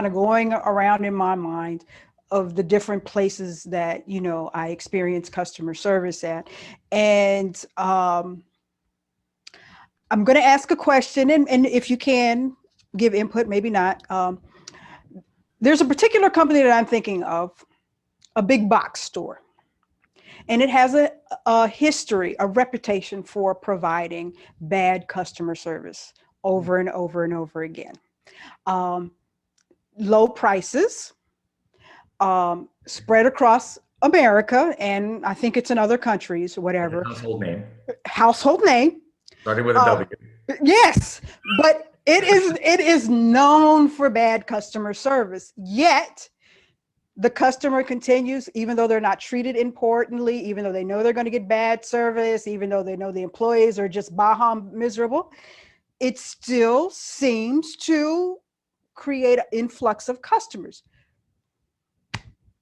kind of going around in my mind of the different places that, you know, I experience customer service at. And I'm going to ask a question, and if you can give input, maybe not. There's a particular company that I'm thinking of, a big box store, and it has a history, a reputation for providing bad customer service over and over and over again. Low prices, spread across America, and I think it's in other countries, whatever. Household name. Household name. Starting with a W. Yes, but it is known for bad customer service. Yet the customer continues, even though they're not treated importantly, even though they know they're going to get bad service, even though they know the employees are just baham miserable. It still seems to create an influx of customers.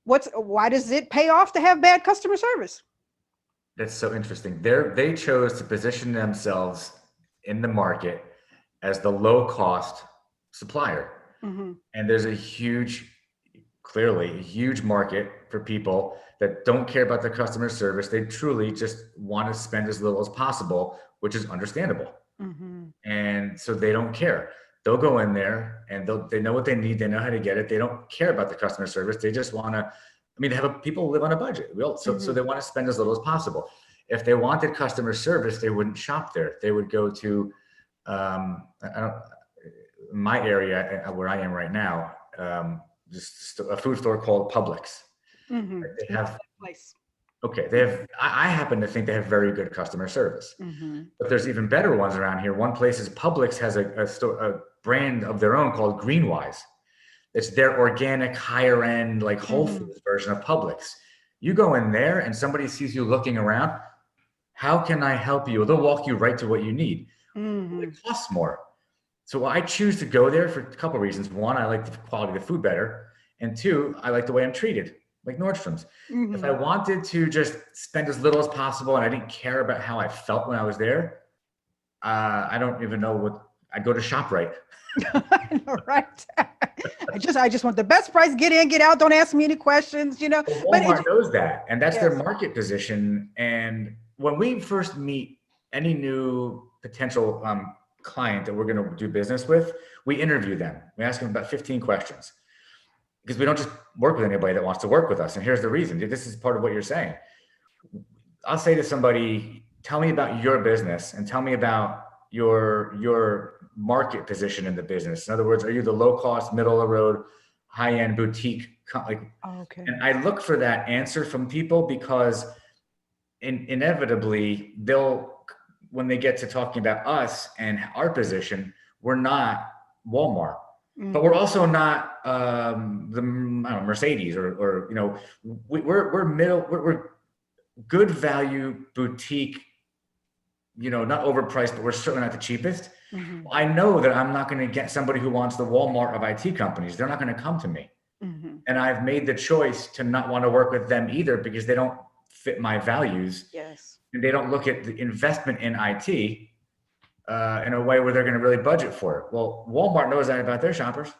Why does it pay off to have bad customer service? That's so interesting. They chose to position themselves in the market as the low cost supplier. Mm-hmm. And there's clearly a huge market for people that don't care about the customer service. They truly just want to spend as little as possible, which is understandable. Mm-hmm. And so they don't care. They'll go in there and they know what they need. They know how to get it. They don't care about the customer service. They just want to, people live on a budget. So they want to spend as little as possible. If they wanted customer service, they wouldn't shop there. They would go to, my area where I am right now, just a food store called Publix. Mm-hmm. They have, I happen to think they have very good customer service, mm-hmm. but there's even better ones around here. One place is Publix has a brand of their own called Greenwise. It's their organic, higher end, like Whole Foods version of Publix. You go in there and somebody sees you looking around. How can I help you? They'll walk you right to what you need. Mm-hmm. It costs more. So I choose to go there for a couple of reasons. One, I like the quality of the food better. And two, I like the way I'm treated, like Nordstrom's. Mm-hmm. If I wanted to just spend as little as possible and I didn't care about how I felt when I was there, I don't even know what, I'd go to Shoprite. Right. I just want the best price, get in, get out. Don't ask me any questions, you know. Well, Walmart knows that, and that's their market position. And when we first meet any new potential client that we're going to do business with, we interview them. We ask them about 15 questions because we don't just work with anybody that wants to work with us. And here's the reason. This is part of what you're saying. I'll say to somebody, tell me about your business and tell me about your market position in the business. In other words, are you the low cost, middle of the road, high end boutique? And I look for that answer from people because inevitably when they get to talking about us and our position, we're not Walmart, but we're also not the Mercedes or you know, we're good value boutique. You know, not overpriced, but we're certainly not the cheapest. Mm-hmm. I know that I'm not going to get somebody who wants the Walmart of IT companies. They're not going to come to me. Mm-hmm. And I've made the choice to not want to work with them either because they don't fit my values. Yes. And they don't look at the investment in IT in a way where they're going to really budget for it. Well, Walmart knows that about their shoppers,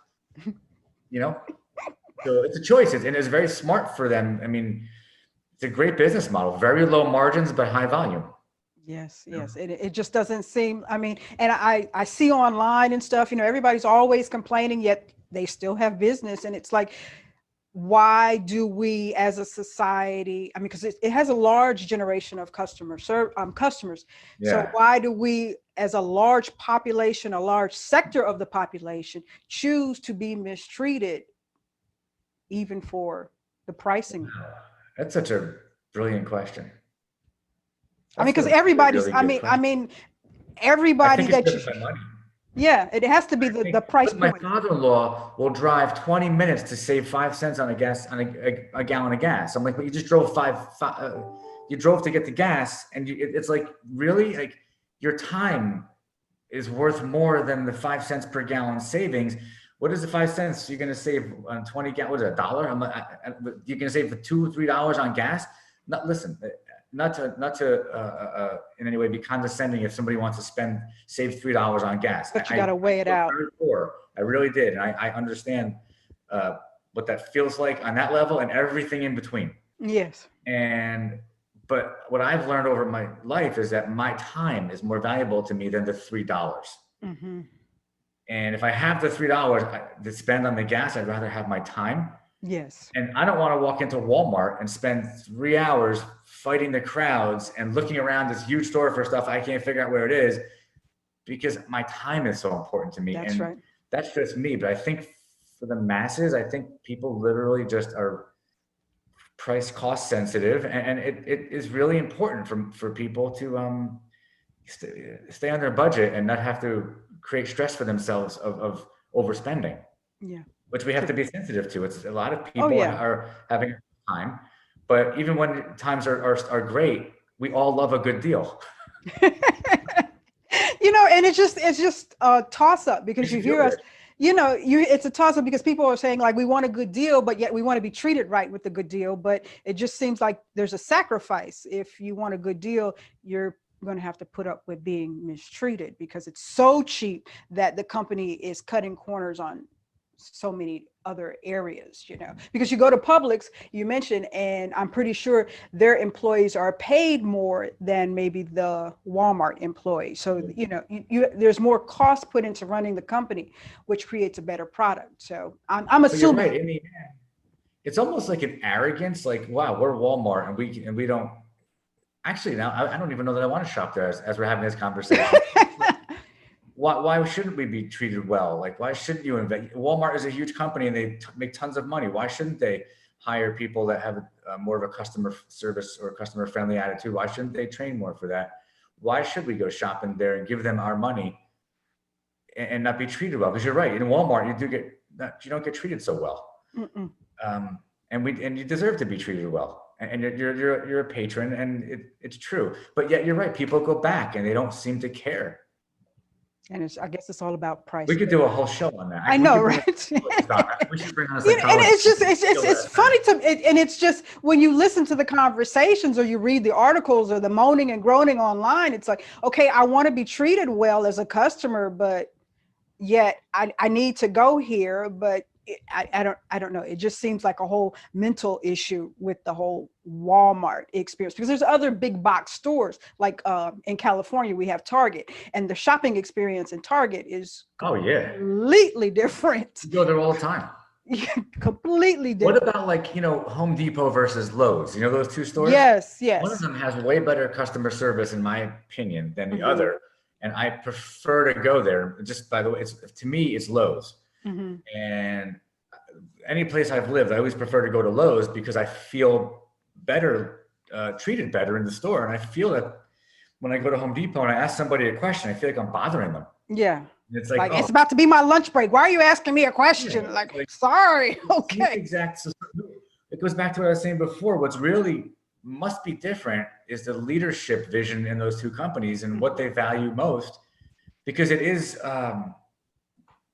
you know? So it's a choice. And it's very smart for them. I mean, it's a great business model, very low margins, but high volume. Yes, yes. It just doesn't seem, I mean, and I see online and stuff, you know, everybody's always complaining, yet they still have business. And it's like, why do we as a society, I mean, because it has a large generation of customers. Yeah. So why do we as a large population, a large sector of the population choose to be mistreated even for the pricing? That's such a brilliant question. I mean, because everybody's, really everybody that you, yeah, it has to be the price point. My father-in-law will drive 20 minutes to save 5 cents on a gallon of gas. I'm like, but you just drove you drove to get the gas, and it's like, really, like your time is worth more than the 5 cents per gallon savings. What is the 5 cents you're going to save on 20 gallons? What is it, $1? You're going to save $2 or $3 on gas? Not to in any way be condescending if somebody wants to save $3 on gas. But you got to weigh it out. I really did. And I understand what that feels like on that level and everything in between. Yes. But what I've learned over my life is that my time is more valuable to me than the $3. Mm-hmm. And if I have the $3 to spend on the gas, I'd rather have my time. Yes. And I don't want to walk into Walmart and spend 3 hours fighting the crowds and looking around this huge store for stuff I can't figure out where it is, because my time is so important to me. That's and right. That's just me. But I think for the masses, I think people literally just are price cost sensitive, and it is really important for people to stay on their budget and not have to create stress for themselves of overspending. Yeah. Which we have to be sensitive to. It's a lot of Oh, people yeah. are having a time, but even when times are great, we all love a good deal. And it's just a toss up, because you hear us, it's a toss up because people are saying like, we want a good deal, but yet we want to be treated right with the good deal. But it just seems like there's a sacrifice. If you want a good deal, you're going to have to put up with being mistreated, because it's so cheap that the company is cutting corners on so many other areas, because you go to Publix, you mentioned, and I'm pretty sure their employees are paid more than maybe the Walmart employees. So, there's more cost put into running the company, which creates a better product. So I'm assuming. You're right. I mean, it's almost like an arrogance, like, wow, we're Walmart and we don't actually, now I don't even know that I want to shop there as we're having this conversation. Why shouldn't we be treated well? Like, why shouldn't you invest? Walmart is a huge company and they make tons of money. Why shouldn't they hire people that have more of a customer service or customer friendly attitude? Why shouldn't they train more for that? Why should we go shopping there and give them our money and not be treated well? Because you're right, in Walmart you don't get treated so well, and you deserve to be treated well. And you're a patron, and it's true. But yet you're right. People go back and they don't seem to care. And I guess it's all about price. We could do a whole show on that. I know, right? We should bring on a And it's funny and it's just when you listen to the conversations or you read the articles or the moaning and groaning online, it's like, okay, I want to be treated well as a customer, but yet I need to go here, but I don't know. It just seems like a whole mental issue with the whole Walmart experience, because there's other big box stores like in California we have Target, and the shopping experience in Target is completely different. You go there all the time. Completely different. What about Home Depot versus Lowe's? Those two stores? Yes. One of them has way better customer service, in my opinion, than the other, and I prefer to go there. Just by the way, to me it's Lowe's. And any place I've lived, I always prefer to go to Lowe's because I feel better, treated better in the store. And I feel that when I go to Home Depot and I ask somebody a question, I feel like I'm bothering them. Yeah. It's like it's about to be my lunch break. Why are you asking me a question? Like sorry. Okay. It goes back to what I was saying before. What's really must be different is the leadership vision in those two companies and what they value most, because it is,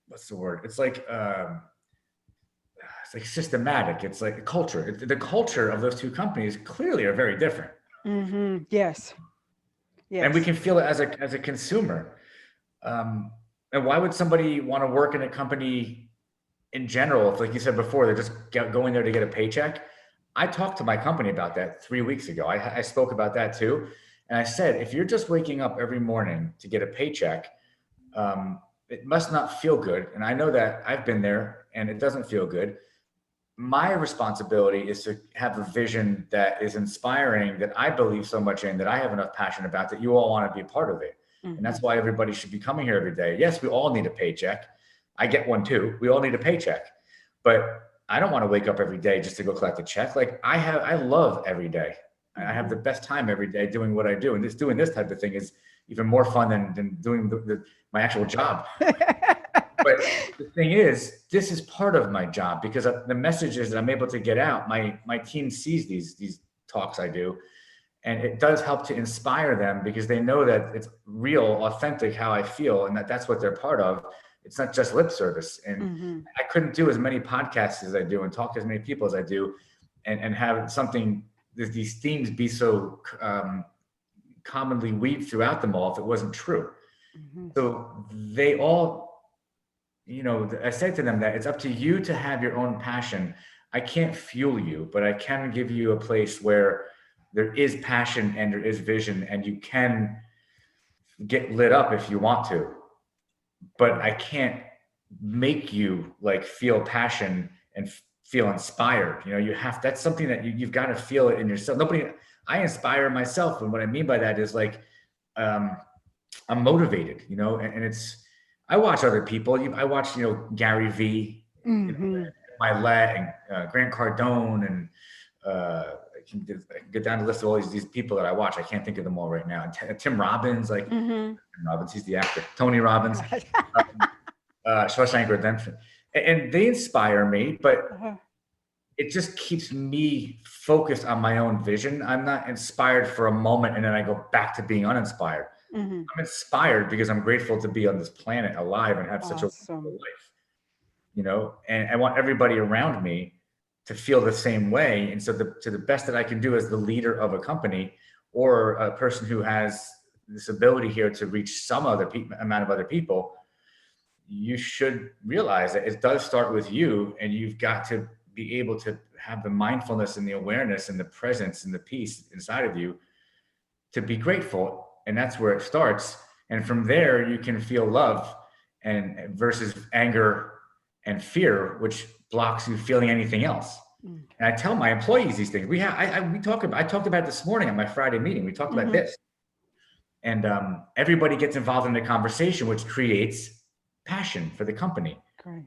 what's the word? It's like systematic. It's like a culture. The culture of those two companies clearly are very different. Yes. And we can feel it as a consumer. And why would somebody want to work in a company in general? If, like you said before, they're just going there to get a paycheck. I talked to my company about that 3 weeks ago. I spoke about that too. And I said, if you're just waking up every morning to get a paycheck, it must not feel good. And I know that I've been there and it doesn't feel good. My responsibility is to have a vision that is inspiring, that I believe so much in, that I have enough passion about, that you all want to be a part of it. And that's why everybody should be coming here every day. Yes, we all need a paycheck. I get one too. We all need a paycheck. But I don't want to wake up every day just to go collect a check. Like I love every day. I have the best time every day doing what I do. And doing this type of thing is even more fun than doing my actual job. But the thing is, this is part of my job, because the messages that I'm able to get out, my team sees these talks I do, and it does help to inspire them, because they know that it's real, authentic, how I feel, and that's what they're part of. It's not just lip service. And I couldn't do as many podcasts as I do and talk to as many people as I do and have these themes be so commonly weaved throughout them all if it wasn't true. So they all I say to them that it's up to you to have your own passion. I can't fuel you, but I can give you a place where there is passion and there is vision, and you can get lit up if you want to, but I can't make you like feel passion and feel inspired. That's something that you've got to feel it in yourself. I inspire myself. And what I mean by that is like, I'm motivated, and I watch other people. I watch, Gary V, Mylett, and Grant Cardone, and I can get down the list of all these people that I watch. I can't think of them all right now. And Tim Robbins, Tim Robbins, he's the actor. Tony Robbins, Shawshank Redemption, and they inspire me. But it just keeps me focused on my own vision. I'm not inspired for a moment and then I go back to being uninspired. I'm inspired because I'm grateful to be on this planet alive and have such a wonderful life, and I want everybody around me to feel the same way. And so to the best that I can do as the leader of a company or a person who has this ability here to reach some other amount of other people, you should realize that it does start with you, and you've got to be able to have the mindfulness and the awareness and the presence and the peace inside of you to be grateful. And that's where it starts. And from there, you can feel love and versus anger and fear, which blocks you feeling anything else. And I tell my employees these things. I talked about it this morning at my Friday meeting. We talked about this, and everybody gets involved in the conversation, which creates passion for the company. Great.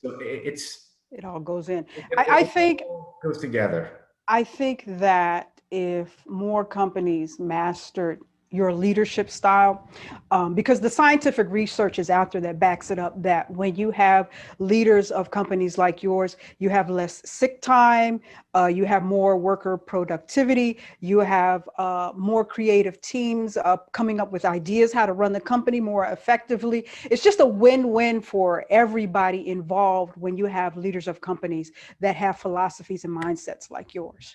So it all goes in. I think it goes together. I think that if more companies mastered your leadership style, because the scientific research is out there that backs it up, that when you have leaders of companies like yours, you have less sick time, you have more worker productivity, you have more creative teams coming up with ideas how to run the company more effectively. It's just a win-win for everybody involved when you have leaders of companies that have philosophies and mindsets like yours.